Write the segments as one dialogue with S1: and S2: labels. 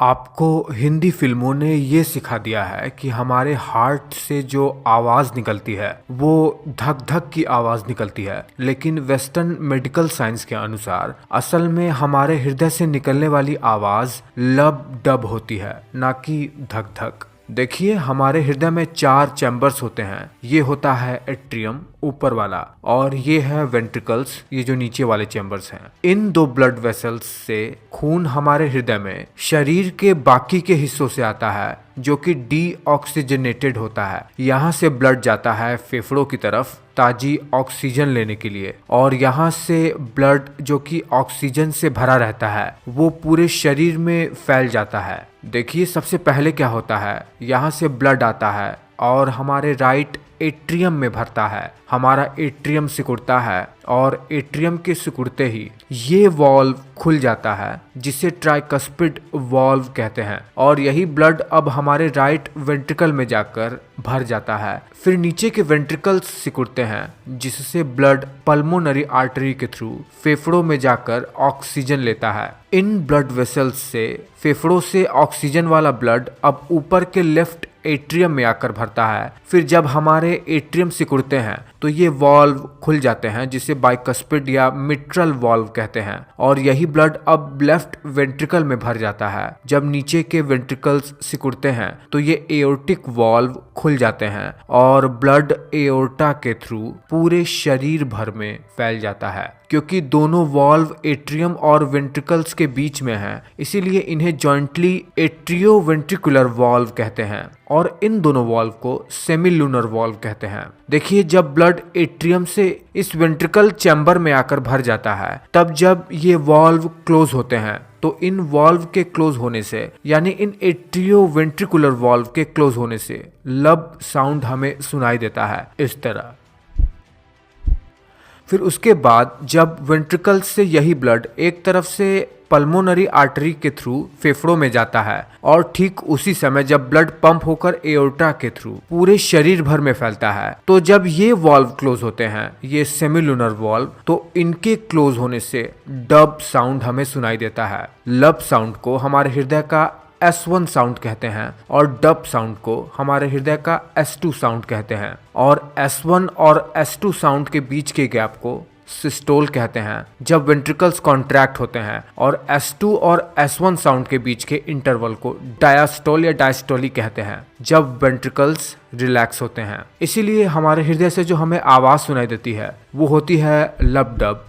S1: आपको हिंदी फिल्मों ने ये सिखा दिया है कि हमारे हार्ट से जो आवाज़ निकलती है वो धक धक की आवाज़ निकलती है, लेकिन वेस्टर्न मेडिकल साइंस के अनुसार असल में हमारे हृदय से निकलने वाली आवाज़ लब डब होती है, ना कि धक धक। देखिए, हमारे हृदय में 4 चैम्बर्स होते हैं। ये होता है एट्रियम ऊपर वाला, और ये है वेंट्रिकल्स, ये जो नीचे वाले चैम्बर्स हैं। इन 2 ब्लड वेसल्स से खून हमारे हृदय में शरीर के बाकी के हिस्सों से आता है, जो कि डीऑक्सीजनेटेड होता है। यहाँ से ब्लड जाता है फेफड़ों की तरफ ताजी ऑक्सीजन लेने के लिए, और यहाँ से ब्लड जो कि ऑक्सीजन से भरा रहता है वो पूरे शरीर में फैल जाता है। देखिए, सबसे पहले क्या होता है, यहाँ से ब्लड आता है और हमारे राइट एट्रियम में भरता है। हमारा एट्रियम सिकुड़ता है, और एट्रियम के सिकुड़ते ही ये वॉल्व खुल जाता है, जिसे ट्राइकस्पिड वॉल्व कहते हैं, और यही ब्लड अब हमारे राइट वेंट्रिकल में जाकर भर जाता है। फिर नीचे के वेंट्रिकल्स सिकुड़ते हैं, जिससे ब्लड पल्मोनरी आर्टरी के थ्रू फेफड़ों में जाकर ऑक्सीजन लेता है। इन ब्लड वेसल्स से फेफड़ों से ऑक्सीजन वाला ब्लड अब ऊपर के लेफ्ट एट्रियम में आकर भरता है। फिर जब हमारे एट्रियम सिकुड़ते हैं तो ये वॉल्व खुल जाते हैं, जिसे बाइकस्पिड या मिट्रल वॉल्व कहते हैं, और यही ब्लड अब लेफ्ट वेंट्रिकल में भर जाता है। जब नीचे के वेंट्रिकल्स सिकुड़ते हैं तो ये एओर्टिक वॉल्व खुल जाते हैं, और ब्लड एओर्टा के थ्रू पूरे शरीर भर में फैल जाता है। क्योंकि दोनों वॉल्व एट्रियम और वेंट्रिकल्स के बीच में हैं, इसीलिए इन्हें जॉइंटली एट्रियोवेंट्रिकुलर वॉल्व कहते हैं, और इन दोनों वॉल्व को सेमीलूनर वॉल्व कहते हैं। देखिए, जब ब्लड एट्रियम से इस वेंट्रिकल चैम्बर में आकर भर जाता है, तब जब ये वॉल्व क्लोज होते हैं तो इन वॉल्व के क्लोज होने से, यानी इन एट्रियोवेंट्रिकुलर वॉल्व के क्लोज होने से लब साउंड हमें सुनाई देता है इस तरह। फिर उसके बाद जब वेंट्रिकल से यही ब्लड एक तरफ से पल्मोनरी आर्टरी के थ्रू फेफड़ों में जाता है, और ठीक उसी समय जब ब्लड पंप होकर एओर्टा के थ्रू पूरे शरीर भर में फैलता है, तो जब ये वॉल्व क्लोज होते हैं, ये सेमीलूनर वॉल्व, तो इनके क्लोज होने से डब साउंड हमें सुनाई देता है। लब साउंड को हमारे हृदय का S1 साउंड कहते हैं, और डब साउंड को हमारे हृदय का S2 साउंड कहते हैं, और S1 और S2 साउंड के बीच के गैप को सिस्टोल कहते हैं। जब वेंट्रिकल्स कॉन्ट्रैक्ट होते हैं, और S2 और S1 साउंड के बीच के इंटरवल को डायस्टोल या डायस्टोली कहते हैं, जब वेंट्रिकल्स रिलैक्स होते हैं। इसीलिए हमारे हृदय से जो हमें आवाज सुनाई देती है वो होती है लब डब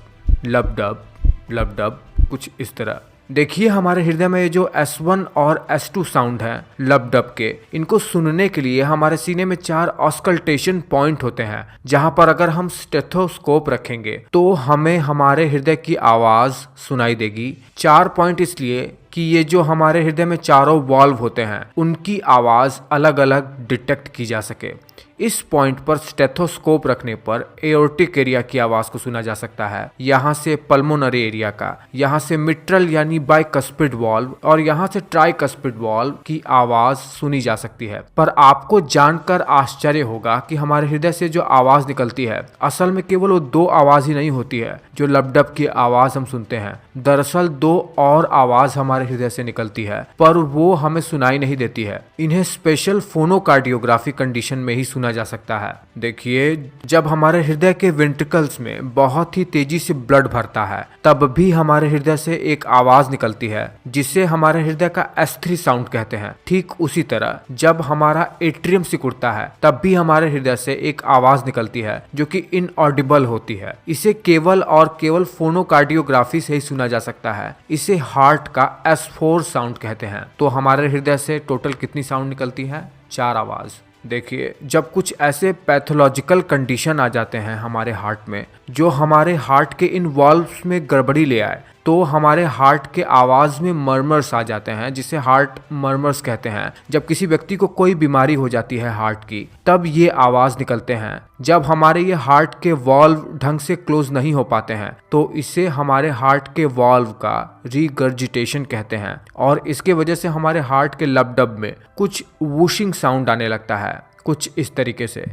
S1: लब डब लब डब, कुछ इस तरह। देखिए, हमारे हृदय में जो S1 और S2 साउंड है लब डब के, इनको सुनने के लिए हमारे सीने में 4 ऑस्कल्टेशन पॉइंट होते हैं, जहां पर अगर हम स्टेथोस्कोप रखेंगे तो हमें हमारे हृदय की आवाज सुनाई देगी। 4 पॉइंट इसलिए कि ये जो हमारे हृदय में चारों वॉल्व होते हैं उनकी आवाज अलग अलग डिटेक्ट की जा सके। इस पॉइंट पर स्टेथोस्कोप रखने पर एओर्टिक एरिया की आवाज को सुना जा सकता है, यहाँ से पल्मोनरी एरिया का, यहाँ से मिट्रल यानी बाइकस्पिड वॉल्व, और यहाँ से ट्राइकस्पिड वॉल्व की आवाज सुनी जा सकती है। पर आपको जानकर आश्चर्य होगा कि हमारे हृदय से जो आवाज निकलती है, असल में केवल वो 2 आवाज ही नहीं होती है जो लबडब की आवाज हम सुनते हैं। दरअसल 2 और आवाज हमारे हृदय से निकलती है, पर वो हमें सुनाई नहीं देती है। इन्हें स्पेशल फोनोकार्डियोग्राफी कंडीशन में ही सुना जा सकता है। देखिए, जब हमारे हृदय के वेंट्रिकल्स में बहुत ही तेजी से ब्लड भरता है, तब भी हमारे हृदय से एक आवाज निकलती है, जिसे हमारे हृदय का S3 साउंड कहते हैं। ठीक उसी तरह जब हमारा एट्रियम सिकुड़ता है, तब भी हमारे हृदय से एक आवाज निकलती है जो कि इनऑडिबल होती है। इसे केवल और केवल फोनोकार्डियोग्राफी से ही सुना जा सकता है। इसे हार्ट का S4 साउंड कहते हैं। तो हमारे हृदय से टोटल कितनी साउंड निकलती है? 4 आवाज। देखिए, जब कुछ ऐसे पैथोलॉजिकल कंडीशन आ जाते हैं हमारे हार्ट में, जो हमारे हार्ट के इन वॉल्व्स में गड़बड़ी ले आए, तो हमारे हार्ट के आवाज़ में मर्मर्स आ जाते हैं, जिसे हार्ट मर्मर्स कहते हैं। जब किसी व्यक्ति को कोई बीमारी हो जाती है हार्ट की, तब ये आवाज़ निकलते हैं। जब हमारे ये हार्ट के वॉल्व ढंग से क्लोज नहीं हो पाते हैं, तो इसे हमारे हार्ट के वॉल्व का रीगर्जिटेशन कहते हैं, और इसके वजह से हमारे हार्ट के लबडब में कुछ वूशिंग साउंड आने लगता है, कुछ इस तरीके से।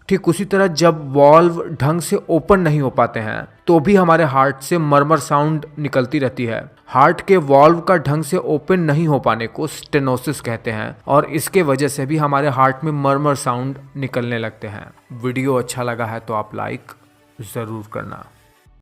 S1: ठीक उसी तरह जब वॉल्व ढंग से ओपन नहीं हो पाते हैं, तो भी हमारे हार्ट से मरमर साउंड निकलती रहती है। हार्ट के वॉल्व का ढंग से ओपन नहीं हो पाने को स्टेनोसिस कहते हैं और इसके वजह से भी हमारे हार्ट में मरमर साउंड निकलने लगते हैं। वीडियो अच्छा लगा है तो आप लाइक ज़रूर करना।